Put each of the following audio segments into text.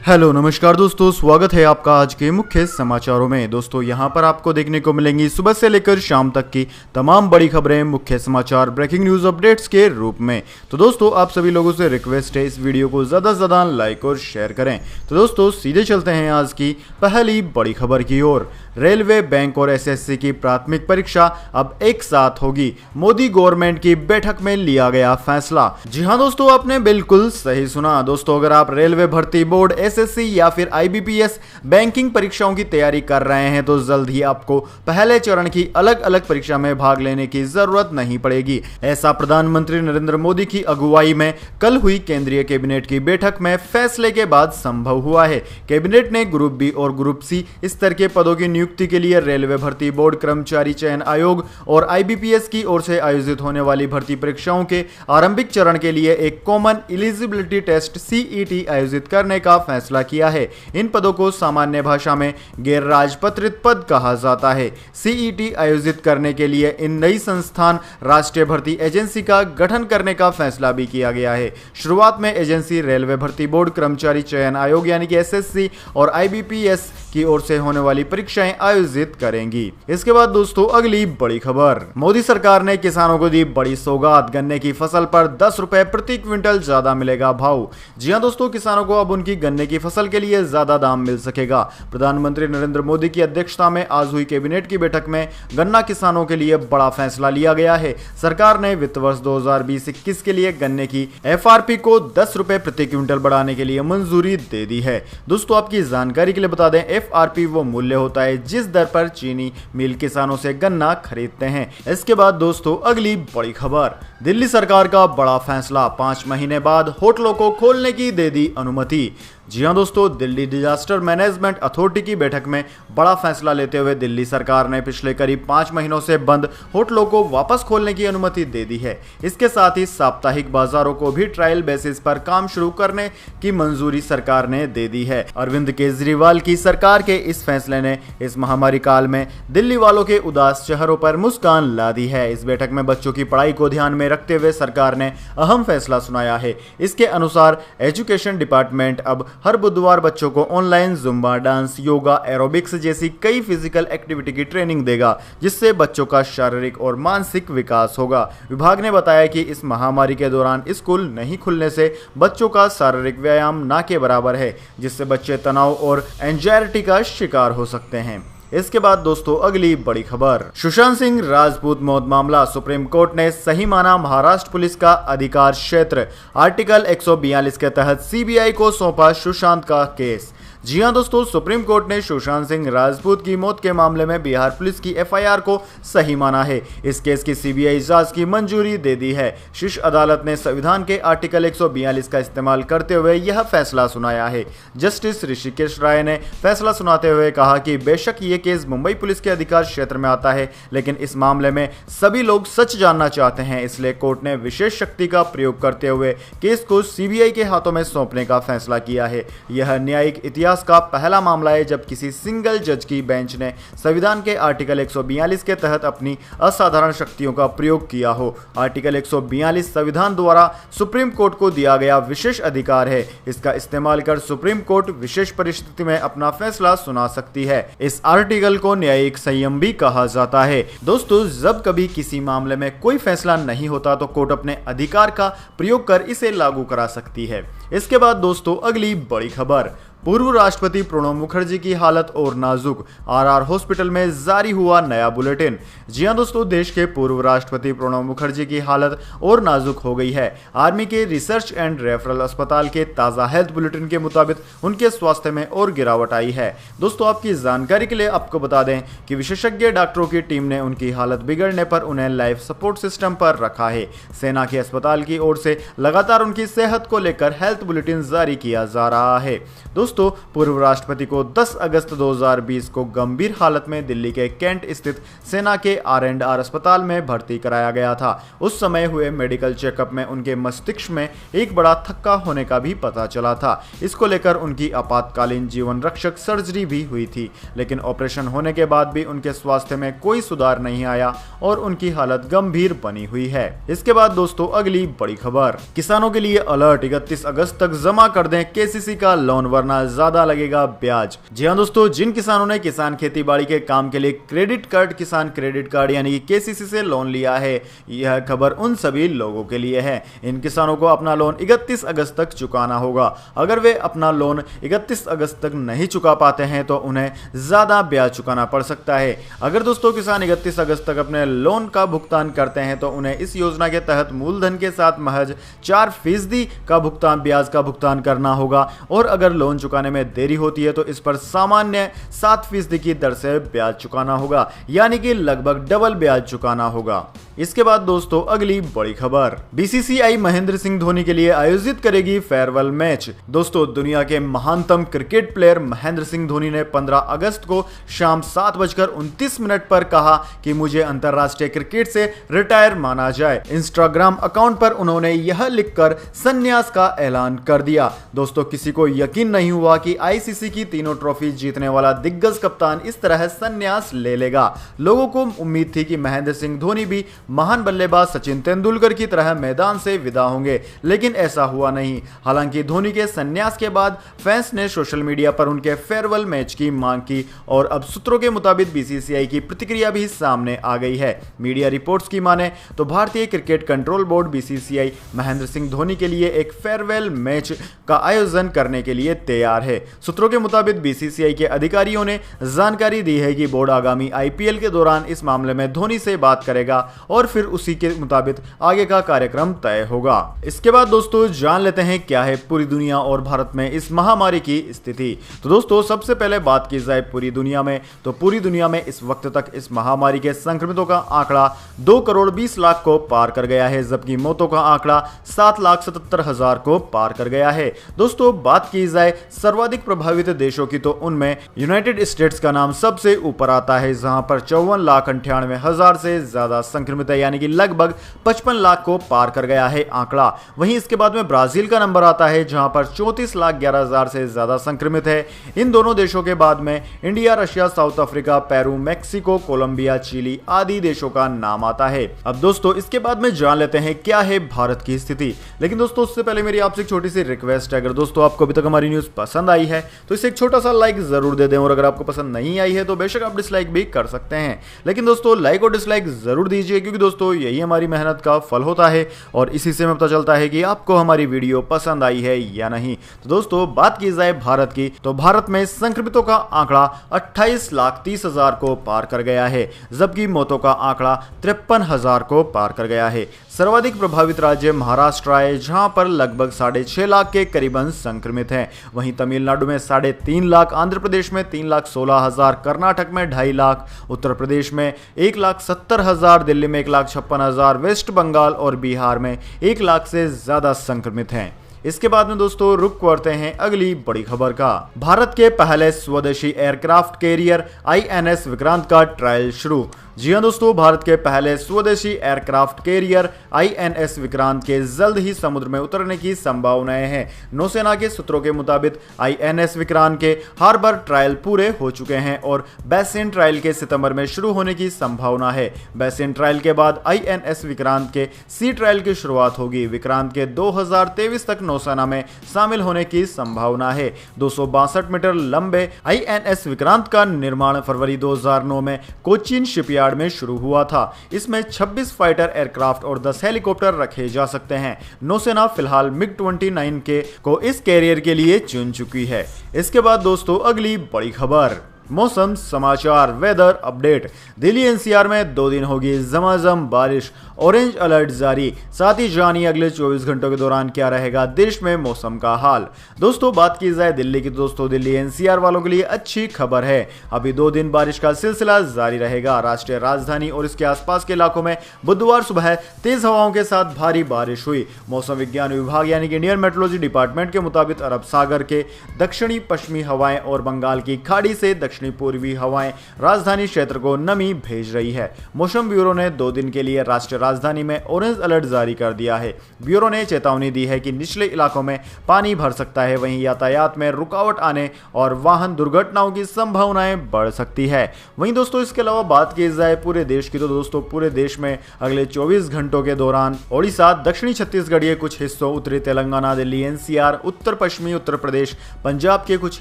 Hello नमस्कार दोस्तों, स्वागत है आपका आज के मुख्य समाचारों में। दोस्तों यहां पर आपको देखने को मिलेंगी सुबह से लेकर शाम तक की तमाम बड़ी खबरें, मुख्य समाचार, ब्रेकिंग न्यूज अपडेट्स के रूप में। तो दोस्तों आप सभी लोगों से रिक्वेस्ट है इस वीडियो को ज़्यादा से ज़्यादा लाइक और शेयर करें। तो दोस्तों सीधे चलते हैं आज की पहली बड़ी खबर की ओर। रेलवे, बैंक और एसएससी की प्राथमिक परीक्षा अब एक साथ होगी, मोदी गवर्नमेंट की बैठक में लिया गया फैसला। जी हाँ दोस्तों, आपने बिल्कुल सही सुना। दोस्तों अगर आप रेलवे भर्ती बोर्ड, एसएससी या फिर आईबीपीएस बैंकिंग परीक्षाओं की तैयारी कर रहे हैं तो जल्द ही आपको पहले चरण की अलग अलग परीक्षा में भाग लेने की जरूरत नहीं पड़ेगी। ऐसा प्रधानमंत्री नरेंद्र मोदी की अगुवाई में कल हुई केंद्रीय कैबिनेट की बैठक में फैसले के बाद संभव हुआ है। कैबिनेट ने ग्रुप बी और ग्रुप सी स्तर के पदों की नियुक्ति के लिए रेलवे भर्ती बोर्ड, कर्मचारी चयन आयोग और आईबीपीएस की ओर से आयोजित होने वाली भर्ती परीक्षाओं के आरंभिक चरण के लिए एक कॉमन एलिजिबिलिटी टेस्ट सीईटी आयोजित करने का फैसला किया है। इन पदों को सामान्य भाषा में गैर राजपत्रित पद कहा जाता है। सीईटी आयोजित करने के लिए इन नई संस्थान राष्ट्रीय भर्ती एजेंसी का गठन करने का फैसला भी किया गया है। शुरुआत में एजेंसी रेलवे भर्ती बोर्ड, कर्मचारी चयन आयोग यानी कि एसएससी और आईबीपीएस की ओर से होने वाली परीक्षाएं आयोजित करेंगी। इसके बाद दोस्तों अगली बड़ी खबर, मोदी सरकार ने किसानों को दी बड़ी सौगात, गन्ने की फसल पर 10 रुपए प्रति क्विंटल ज्यादा मिलेगा भाव। जी हां दोस्तों, किसानों को अब उनकी गन्ने की फसल के लिए ज्यादा दाम मिल सकेगा। प्रधानमंत्री नरेंद्र मोदी की अध्यक्षता में आज हुई कैबिनेट की बैठक में गन्ना किसानों के लिए बड़ा फैसला लिया गया है। सरकार ने वित्त वर्ष 2020-21 के लिए गन्ने की एफआरपी को 10 रुपए प्रति क्विंटल बढ़ाने के लिए मंजूरी दे दी है। दोस्तों आपकी जानकारी के लिए बता दें, एफआरपी वो मूल्य होता है जिस दर पर चीनी मिल किसानों से गन्ना खरीदते हैं। इसके बाद दोस्तों अगली बड़ी खबर, दिल्ली सरकार का बड़ा फैसला, 5 महीने बाद होटलों को खोलने की दे दी अनुमति। जी हां दोस्तों, दिल्ली डिजास्टर मैनेजमेंट अथॉरिटी की बैठक में बड़ा फैसला लेते हुए दिल्ली सरकार ने पिछले करीब 5 महीनों से बंद होटलों को वापस खोलने की अनुमति दे दी है। इसके साथ ही साप्ताहिक बाजारों को भी ट्रायल बेसिस पर काम शुरू करने की मंजूरी सरकार ने दे दी है। अरविंद केजरीवाल की सरकार के इस फैसले ने इस महामारी काल में दिल्ली वालों के उदास चेहरों पर मुस्कान ला दी है। इस बैठक में बच्चों की पढ़ाई को ध्यान में रखते हुए सरकार ने अहम फैसला सुनाया है। इसके अनुसार एजुकेशन डिपार्टमेंट अब हर बुधवार बच्चों को online Zumba, dance, yoga, aerobics जैसी कई फिजिकल एक्टिविटी की ट्रेनिंग देगा, जिससे बच्चों का शारीरिक और मानसिक विकास होगा। विभाग ने बताया कि इस महामारी के दौरान स्कूल नहीं खुलने से बच्चों का शारीरिक व्यायाम ना के बराबर है, जिससे बच्चे तनाव और एंजाइटी का शिकार हो सकते हैं। इसके बाद दोस्तों अगली बड़ी खबर, सुशांत सिंह राजपूत मौत मामला, सुप्रीम कोर्ट ने सही माना महाराष्ट्र पुलिस का अधिकार क्षेत्र। आर्टिकल 142 के तहत सीबीआई को सौंपा सुशांत का केस। जी हां दोस्तों, सुप्रीम कोर्ट ने सुशांत सिंह राजपूत की मौत के मामले में बिहार पुलिस की एफआईआर को सही माना है। इस केस की सीबीआई जांच की मंजूरी दे दी है। शीर्ष अदालत ने संविधान के आर्टिकल 142 का इस्तेमाल करते हुए यह फैसला सुनाया है। जस्टिस ऋषिकेश राय ने फैसला सुनाते हुए कहा कि बेशक ये केस मुंबई पुलिस के अधिकार क्षेत्र में आता है, लेकिन इस मामले में सभी लोग सच जानना चाहते हैं, इसलिए कोर्ट ने विशेष शक्ति का प्रयोग करते हुए केस को सीबीआई के हाथों में सौंपने का फैसला किया है। यह न्यायिक इतिहास का पहला मामला है जब किसी सिंगल जज की बेंच ने संविधान के आर्टिकल 142 के तहत अपनी असाधारण शक्तियों का प्रयोग किया हो। आर्टिकल 142 संविधान द्वारा सुप्रीम कोर्ट को दिया गया विशेष अधिकार है। इसका इस्तेमाल कर सुप्रीम कोर्ट विशेष परिस्थिति में अपना फैसला सुना सकती है। इस आर्टिकल को न्यायिक संयम भी कहा जाता है। दोस्तों जब कभी किसी मामले में कोई फैसला नहीं होता तो कोर्ट अपने अधिकार का प्रयोग कर इसे लागू करा सकती है। इसके बाद दोस्तों अगली बड़ी खबर, पूर्व राष्ट्रपति प्रणब मुखर्जी की हालत और नाजुक, आरआर हॉस्पिटल में जारी हुआ नया बुलेटिन। जी हां दोस्तों, देश के पूर्व राष्ट्रपति प्रणब मुखर्जी की हालत और नाजुक हो गई है। आर्मी के रिसर्च एंड रेफरल अस्पताल के ताज़ा हेल्थ बुलेटिन के मुताबिक उनके स्वास्थ्य में और गिरावट आई है। दोस्तों आपकी जानकारी के लिए आपको बता दें कि विशेषज्ञ डॉक्टरों की टीम ने उनकी हालत बिगड़ने पर उन्हें लाइफ सपोर्ट सिस्टम पर रखा है। सेना के अस्पताल की ओर से लगातार उनकी सेहत को लेकर हेल्थ बुलेटिन जारी किया जा रहा है। दोस्तों पूर्व राष्ट्रपति को 10 अगस्त 2020 को गंभीर हालत में दिल्ली के कैंट स्थित सेना के R&R अस्पताल में भर्ती कराया गया था। उस समय हुए मेडिकल चेकअप में उनके मस्तिष्क में एक बड़ा थक्का होने का भी पता चला था। इसको लेकर उनकी आपातकालीन जीवन रक्षक सर्जरी भी हुई थी, लेकिन ऑपरेशन होने के बाद भी उनके स्वास्थ्य में कोई सुधार नहीं आया और उनकी हालत गंभीर बनी हुई है। इसके बाद दोस्तों अगली बड़ी खबर, किसानों के लिए अलर्ट, 31 अगस्त तक जमा कर दें केसीसी का लोन वरना गुना ज्यादा लगेगा ब्याज। जी हाँ दोस्तों, जिन किसानों ने किसान खेती बाड़ी के काम के लिए क्रेडिट कार्ड, किसान क्रेडिट कार्ड यानी कि केसीसी से लोन लिया है, यह खबर उन सभी लोगों के लिए है। इन किसानों को अपना लोन 31 अगस्त तक चुकाना होगा। अगर वे अपना लोन 31 अगस्त तक नहीं चुका पाते हैं तो उन्हें ज्यादा ब्याज चुकाना पड़ सकता है। अगर दोस्तों किसान 31 अगस्त तक अपने लोन का भुगतान करते हैं तो उन्हें इस योजना के तहत मूलधन के साथ महज 4% का भुगतान, ब्याज का भुगतान करना होगा, और अगर लोन चुकाने में देरी होती है तो इस पर सामान्य 7% की दर से ब्याज चुकाना होगा, यानी कि लगभग डबल ब्याज चुकाना होगा। इसके बाद दोस्तों अगली बड़ी खबर, बीसीसीआई महेंद्र सिंह धोनी के लिए आयोजित करेगी फेयरवेल मैच। दोस्तों दुनिया के महानतम क्रिकेट प्लेयर महेंद्र सिंह धोनी ने 15 अगस्त को शाम 7:29 पर कहा कि मुझे अंतरराष्ट्रीय क्रिकेट से रिटायर माना जाए। इंस्टाग्राम अकाउंट पर उन्होंने यह लिखकर संन्यास का ऐलान कर दिया। दोस्तों किसी को यकीन नहीं हुआ कि आईसीसी की तीनों ट्रॉफी जीतने वाला दिग्गज कप्तान इस तरह संन्यास ले लेगा। लोगों को उम्मीद थी कि महेंद्र सिंह धोनी भी महान बल्लेबाज सचिन तेंदुलकर की तरह मैदान से विदा होंगे, लेकिन ऐसा हुआ नहीं। हालांकि धोनी के संन्यास के बाद फैंस ने सोशल मीडिया पर उनके फेयरवेल मैच की मांग की, और अब सूत्रों के मुताबिक बीसीसीआई की प्रतिक्रिया भी सामने आ गई है। मीडिया रिपोर्ट्स की माने तो भारतीय cricket control board BCCI Mahendra Singh Dhoni के लिए एक फेयरवेल मैच का आयोजन करने के लिए तैयार है। सूत्रों के मुताबिक बीसीसीआई के अधिकारियों ने जानकारी दी है कि बोर्ड आगामी आईपीएल के दौरान इस मामले में धोनी से बात करेगा और फिर उसी के मुताबिक आगे का कार्यक्रम तय होगा। इसके बाद दोस्तों जान लेते हैं क्या है पूरी दुनिया और भारत में इस महामारी की स्थिति। तो दोस्तों सबसे पहले बात की जाए पूरी दुनिया में, तो पूरी दुनिया में इस वक्त तक इस महामारी के संक्रमितों का आंकड़ा 2,20,00,000 को पार कर गया है, जबकि मौतों का आंकड़ा 7,77,000 को पार कर गया है। दोस्तों बात की जाए सर्वाधिक प्रभावित देशों की तो उनमें यूनाइटेड स्टेट्स का नाम सबसे ऊपर आता है, जहां पर 54,98,000 से ज्यादा संक्रमित है, यानी कि लगभग 55 लाख को पार कर गया है आंकड़ा। वहीं इसके बाद में ब्राजील का नंबर आता है, जहां पर 34,11,000 से ज्यादा संक्रमित है। इन दोनों देशों के बाद में India, Russia, South Africa, Peru, Mexico, Colombia, Chile आदि देशों का नाम आता है। अब दोस्तों इसके बाद में जान लेते हैं क्या है भारत की स्थिति। लेकिन दोस्तों उससे पहले मेरी आपसे एक छोटी सी रिक्वेस्ट है, अगर दोस्तों आपको अभी तक हमारी न्यूज पसंद आई है तो इसे एक छोटा सा लाइक जरूर दे दें, और अगर आपको पसंद नहीं आई है तो बेशक आप डिसलाइक भी कर सकते हैं। लेकिन दोस्तों लाइक और डिसलाइक जरूर दीजिए, क्योंकि दोस्तों यही हमारी मेहनत का फल होता है और इसी से हमें पता चलता है कि आपको हमारी वीडियो पसंद आई है या नहीं। तो दोस्तों बात की जाए भारत की, तो भारत में संक्रमितों का आंकड़ा 28,30,000 को पार कर गया है, जबकि मौतों का आंकड़ा 53,000 को पार कर गया है। सर्वाधिक प्रभावित राज्य महाराष्ट्र है, जहां पर लगभग 6.5 लाख के करीबन संक्रमित हैं। वहीं तमिलनाडु में 3.5 लाख, आंध्र प्रदेश में 3,16,000, कर्नाटक में 2.5 लाख, उत्तर प्रदेश में 1,70,000, दिल्ली में 1,56,000, वेस्ट बंगाल और बिहार में 1 लाख से ज्यादा संक्रमित हैं। इसके बाद में दोस्तों रुक करते हैं अगली बड़ी खबर का। भारत के पहले स्वदेशी एयरक्राफ्ट कैरियर आईएनएस विक्रांत का ट्रायल शुरू। जी हां दोस्तों, भारत के पहले स्वदेशी एयरक्राफ्ट कैरियर आईएनएस विक्रांत के जल्द ही समुद्र में उतरने की संभावनाएं हैं। नौसेना के सूत्रों के मुताबिक आईएनएस विक्रांत के हार्बर ट्रायल पूरे हो चुके हैं और बेसिन ट्रायल के सितंबर में शुरू होने की संभावना है। बेसिन ट्रायल के बाद आईएनएस विक्रांत के सी ट्रायल की शुरुआत होगी। विक्रांत के 2023 तक नौसेना में शामिल होने की संभावना है। 262 मीटर लंबे आईएनएस विक्रांत का निर्माण फरवरी 2009 में कोचीन शिपयार्ड में शुरू हुआ था। इसमें 26 फाइटर एयरक्राफ्ट और 10 हेलीकॉप्टर रखे जा सकते हैं। नौसेना फिलहाल मिग-29 के को इस कैरियर के लिए चुन चुकी है। इसके बाद दोस्तों अगली बड़ी खबर, मौसम समाचार, वेदर अपडेट। दिल्ली एनसीआर में 2 दिन होगी झमाझम बारिश, ऑरेंज अलर्ट जारी। साथ ही जानिए अगले 24 घंटों के दौरान क्या रहेगा देश में मौसम का हाल। दोस्तों बात की जाए दिल्ली की, दोस्तों दिल्ली एनसीआर वालों के लिए अच्छी खबर है। अभी 2 दिन बारिश का सिलसिला जारी रहेगा। राष्ट्रीय राजधानी और इसके आसपास के इलाकों में बुधवार सुबह तेज हवाओं के साथ भारी बारिश हुई। मौसम विज्ञान विभाग यानी कि इंडियन मेट्रोलॉजी डिपार्टमेंट के मुताबिक अरब सागर के दक्षिणी पश्चिमी हवाएं और बंगाल की खाड़ी से दक्षिण दक्षिणी पूर्वी हवाएं राजधानी क्षेत्र को नमी भेज रही है। मौसम ब्यूरो ने 2 दिन के लिए राष्ट्रीय राजधानी में ऑरेंज अलर्ट जारी कर दिया है। ब्यूरो ने चेतावनी दी है कि निचले इलाकों में पानी भर सकता है, वहीं यातायात में रुकावट आने और वाहन दुर्घटनाओं की संभावनाएं बढ़ सकती है। वहीं दोस्तों इसके अलावा बात की जाए पूरे देश की, तो दोस्तों पूरे देश में अगले 24 घंटों के दौरान ओडिशा, दक्षिणी छत्तीसगढ़ के कुछ हिस्सों, उत्तरी तेलंगाना, दिल्ली एनसीआर, उत्तर पश्चिमी उत्तर प्रदेश, पंजाब के कुछ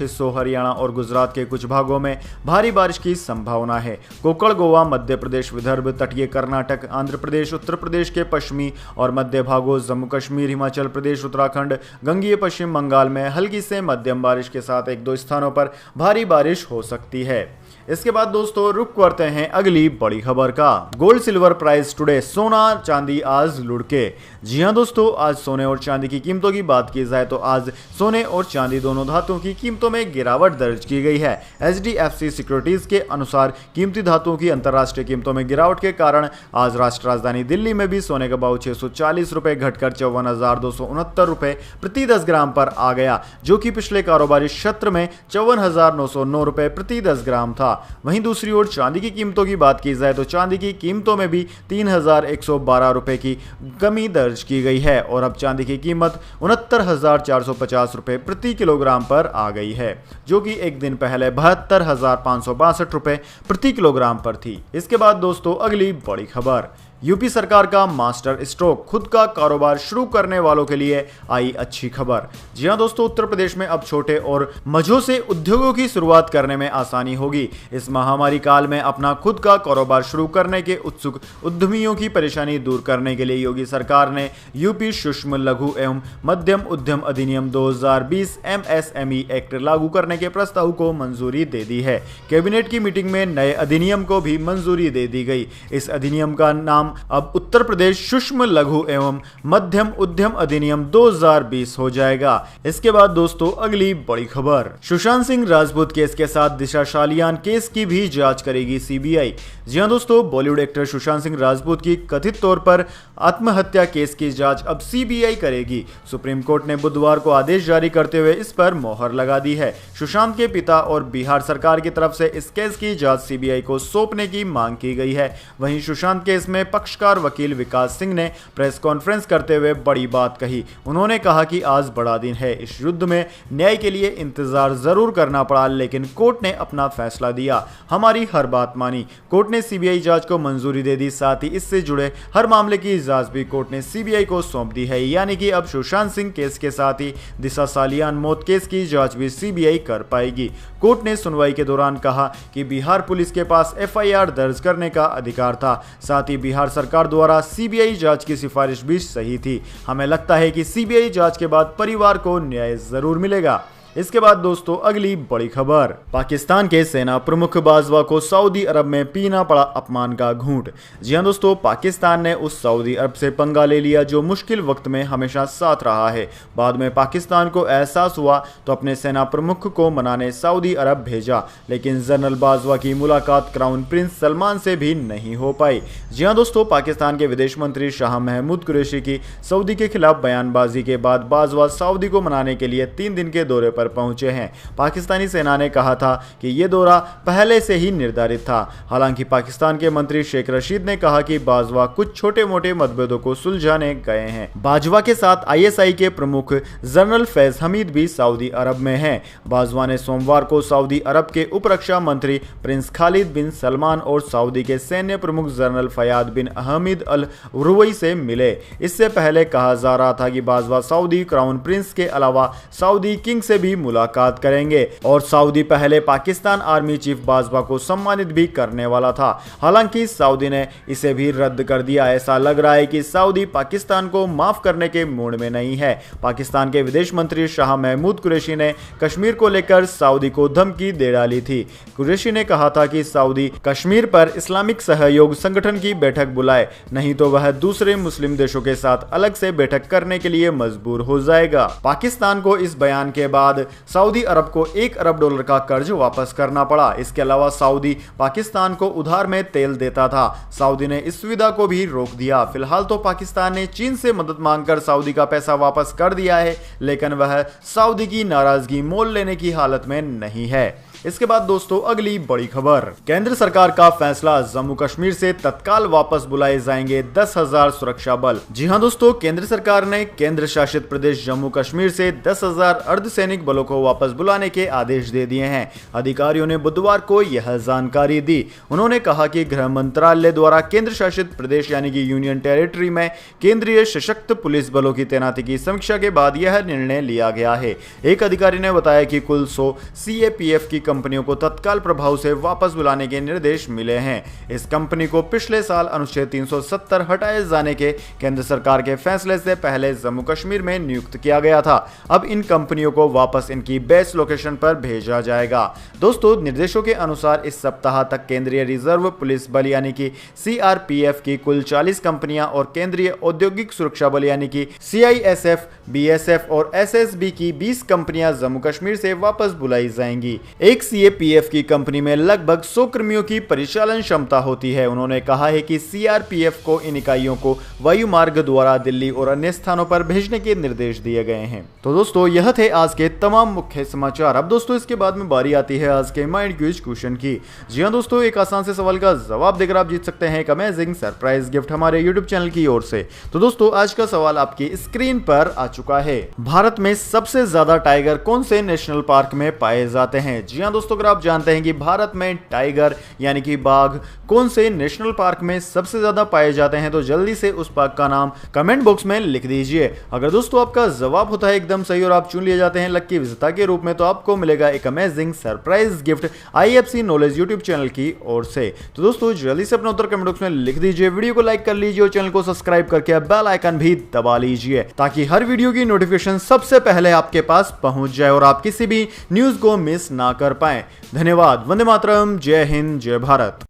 हिस्सों, हरियाणा और गुजरात के कुछ भागों में भारी बारिश की संभावना है। कोंकण, गोवा, मध्य प्रदेश, विदर्भ, तटीय कर्नाटक, आंध्र प्रदेश, उत्तर प्रदेश के पश्चिमी और मध्य भागों, जम्मू कश्मीर, हिमाचल प्रदेश, उत्तराखंड, गंगीय पश्चिम बंगाल में हल्की से मध्यम बारिश के साथ 1-2 स्थानों पर भारी बारिश हो सकती है। इसके बाद दोस्तों रुक करते हैं अगली बड़ी खबर का। गोल्ड सिल्वर प्राइस टुडे, सोना चांदी आज लुढ़के। जी हां दोस्तों, आज सोने और चांदी की कीमतों की बात की जाए तो आज सोने और चांदी दोनों धातुओं की कीमतों में गिरावट दर्ज की गई है। HDFC सिक्योरिटीज के अनुसार कीमती धातुओं की अंतर्राष्ट्रीय कीमतों में गिरावट के कारण आज राष्ट्रीय राजधानी दिल्ली में भी सोने का भाव 640 रुपए घटकर 54,269 रुपए प्रति 10 ग्राम पर आ गया, जो कि पिछले कारोबारी सत्र में 54,909 रुपए प्रति 10 ग्राम था। वहीं दूसरी ओर चांदी की कीमतों की बात की जाए तो चांदी की कीमतों में भी 3,112 रुपए की कमी दर्ज की गई है और अब चांदी की कीमत 69,450 रुपए प्रति किलोग्राम पर आ गई है, जो कि एक दिन पहले 72,562 रुपए प्रति किलोग्राम पर थी। इसके बाद दोस्तों अगली बड़ी खबर, यूपी सरकार का मास्टर स्ट्रोक, खुद का कारोबार शुरू करने वालों के लिए आई अच्छी खबर। जी हां दोस्तों, उत्तर प्रदेश में अब छोटे और मझोले उद्योगों की शुरुआत करने में आसानी होगी। इस महामारी काल में अपना खुद का कारोबार शुरू करने के उत्सुक उद्यमियों की परेशानी दूर करने के लिए योगी सरकार ने यूपी सूक्ष्म लघु एवं मध्यम उद्यम अधिनियम 2020 MSME एक्ट लागू करने के प्रस्ताव को मंजूरी दे दी है। कैबिनेट की मीटिंग में नए अधिनियम को भी मंजूरी दे दी गई। इस अधिनियम का नाम अब उत्तर प्रदेश सूक्ष्म लघु एवं मध्यम उद्यम अधिनियम 2020 हो जाएगा। इसके बाद दोस्तों अगली बड़ी खबर, सुशांत सिंह राजपूत केस के साथ दिशा सालियान केस की भी जांच करेगी CBI। जी हां दोस्तों, बॉलीवुड एक्टर सुशांत सिंह राजपूत की कथित तौर पर आत्महत्या केस की जांच अब CBI करेगी। सुप्रीम कोर्ट ने बुधवार को आदेश जारी करते हुए इस पर मोहर लगा दी है। सुशांत के पिता और बिहार सरकार की तरफ से इस केस की जांच CBI को सौंपने की मांग की गई है। वहीं सुशांत केस में पक्षकार वकील विकास सिंह ने प्रेस कॉन्फ्रेंस करते हुए बड़ी बात कही। उन्होंने कहा कि आज बड़ा दिन है, इस युद्ध में न्याय के लिए इंतजार जरूर करना पड़ा, लेकिन कोर्ट ने अपना फैसला दिया, हमारी हर बात मानी। कोर्ट ने CBI जांच को मंजूरी दे दी, साथ ही इससे जुड़े हर मामले की जांच भी कोर्ट ने CBI को सौंप दी है। यानी कि अब सुशांत सिंह केस के साथ ही दिशा सालियान मौत केस की जांच भी CBI कर पाएगी। कोर्ट ने सुनवाई के दौरान कहा कि बिहार पुलिस के पास FIR दर्ज करने का अधिकार था, साथ ही बिहार सरकार द्वारा CBI जांच की सिफारिश भी सही थी। हमें लगता है कि CBI जांच के बाद परिवार को न्याय जरूर मिलेगा। इसके बाद दोस्तों अगली बड़ी खबर, पाकिस्तान के सेना प्रमुख बाजवा को सऊदी अरब में पीना पड़ा अपमान का घूंट। जी हां दोस्तों, पाकिस्तान ने उस सऊदी अरब से पंगा ले लिया जो मुश्किल वक्त में हमेशा साथ रहा है। बाद में पाकिस्तान को एहसास हुआ तो अपने सेना प्रमुख को मनाने सऊदी अरब भेजा, लेकिन जनरल बाजवा की मुलाकात क्राउन प्रिंस सलमान से भी नहीं हो पाई। जी हां दोस्तों, पाकिस्तान के विदेश मंत्री शाह महमूद कुरैशी की सऊदी के खिलाफ बयानबाजी के बाद बाजवा सऊदी को मनाने के लिए 3 दिन के दौरे पर पहुंचे हैं। पाकिस्तानी सेना ने कहा था कि यह दौरा पहले से ही निर्धारित था। हालांकि पाकिस्तान के मंत्री शेख रशीद ने कहा कि बाजवा कुछ छोटे मोटे मतभेदों को सुलझाने गए हैं। बाजवा के साथ ISI के प्रमुख जनरल फैज हमीद भी सऊदी अरब में हैं। बाजवा ने सोमवार को सऊदी अरब के उप रक्षा मंत्री प्रिंस खालिद बिन सलमान और सऊदी के सैन्य प्रमुख जनरल फयाद बिन अहमद अल रुवई से मिले। इससे पहले कहा जा रहा था कि बाजवा सऊदी क्राउन प्रिंस के अलावा सऊदी किंग से भी मुलाकात करेंगे और सऊदी पहले पाकिस्तान आर्मी चीफ बाजवा को सम्मानित भी करने वाला था। हालांकि सऊदी ने इसे भी रद्द कर दिया। ऐसा लग रहा है कि सऊदी पाकिस्तान को माफ करने के मूड में नहीं है। पाकिस्तान के विदेश मंत्री शाह महमूद कुरैशी ने कश्मीर को लेकर सऊदी को धमकी दे डाली थी। कुरैशी ने कहा था कि सऊदी कश्मीर पर इस्लामिक सहयोग संगठन की बैठक बुलाए, नहीं तो वह दूसरे मुस्लिम देशों के साथ अलग से बैठक करने के लिए मजबूर हो जाएगा। पाकिस्तान को इस बयान के बाद सऊदी अरब को $1 अरब का कर्ज वापस करना पड़ा। इसके अलावा सऊदी पाकिस्तान को उधार में तेल देता था। सऊदी ने इस सुविधा को भी रोक दिया। फिलहाल तो पाकिस्तान ने चीन से मदद मांगकर सऊदी का पैसा वापस कर दिया है, लेकिन वह सऊदी की नाराजगी मोल लेने की हालत में नहीं है। इसके बाद दोस्तों अगली बड़ी खबर, केंद्र सरकार का फैसला, जम्मू कश्मीर से तत्काल वापस बुलाए जाएंगे 10,000 सुरक्षा बल। जी हां दोस्तों, केंद्र सरकार ने केंद्र शासित प्रदेश जम्मू कश्मीर से 10,000 अर्धसैनिक बलों को वापस बुलाने के आदेश दे दिए हैं। अधिकारियों ने बुधवार को यह जानकारी दी। उन्होंने कहा कि गृह मंत्रालय द्वारा केंद्र शासित प्रदेश यानी कि यूनियन टेरिटरी में केंद्रीय सशक्त पुलिस बलों की तैनाती की समीक्षा के बाद यह निर्णय लिया गया है। एक अधिकारी ने बताया कि कुल 100 CAPF की कंपनियों को तत्काल प्रभाव से वापस बुलाने के निर्देश मिले हैं। इस कंपनी को पिछले साल अनुच्छेद 370 हटाए जाने के केंद्र सरकार के फैसले से पहले जम्मू कश्मीर में नियुक्त किया गया था। अब इन कंपनियों को वापस इनकी बेस लोकेशन पर भेजा जाएगा। दोस्तों, निर्देशों के अनुसार इस सप्ताह तक केंद्रीय रिजर्व पुलिस बल यानी कि CRPF की कुल 40 कंपनियां और केंद्रीय औद्योगिक सुरक्षा बल यानी कि CISF, BSF और SSB की 20 कंपनियां जम्मू कश्मीर से वापस बुलाई जाएंगी। एक CAPF की कंपनी में लगभग 100 कर्मियों की परिचालन क्षमता होती है। उन्होंने कहा है कि CRPF को इन इकाइयों को वायु मार्ग द्वारा दिल्ली और अन्य स्थानों पर भेजने के निर्देश दिए गए हैं। तो दोस्तों, यह थे आज के तमाम मुख्य समाचार। अब दोस्तों, इसके बाद में बारी आती है आज के माइंड क्विज क्वेश्चन की। जी हां दोस्तों, एक आसान से सवाल का जवाब देकर आप जीत सकते हैं एक अमेजिंग सरप्राइज गिफ्ट हमारे यूट्यूब चैनल की ओर से। तो दोस्तों, आज का सवाल आपकी स्क्रीन पर आ चुका है। भारत में सबसे ज्यादा टाइगर कौन से नेशनल पार्क में पाए जाते हैं? जी हां दोस्तों, अगर आप जानते हैं कि भारत में टाइगर यानी कि बाघ कौन से नेशनल पार्क में सबसे ज्यादा पाए जाते हैं, तो जल्दी से उस पार्क का नाम कमेंट बॉक्स में लिख दीजिए। अगर दोस्तों आपका जवाब होता है एकदम सही और आप चुन लिए जाते हैं लकी विजेता के रूप में, तो आपको मिलेगा एक amazing surprise gift IFC knowledge YouTube channel की ओर से। तो दोस्तों, जल्दी से अपना उत्तर कमेंट बॉक्स में लिख दीजिए, वीडियो को लाइक कर लीजिए और चैनल को सब्सक्राइब करके बेल आइकन भी दबा लीजिए ताकि हर वीडियो की नोटिफिकेशन सबसे पहले आपके पास पहुंच जाए और आप किसी भी न्यूज को मिस ना कर पाए। धन्यवाद। वंदे मातरम। जय हिंद, जय भारत।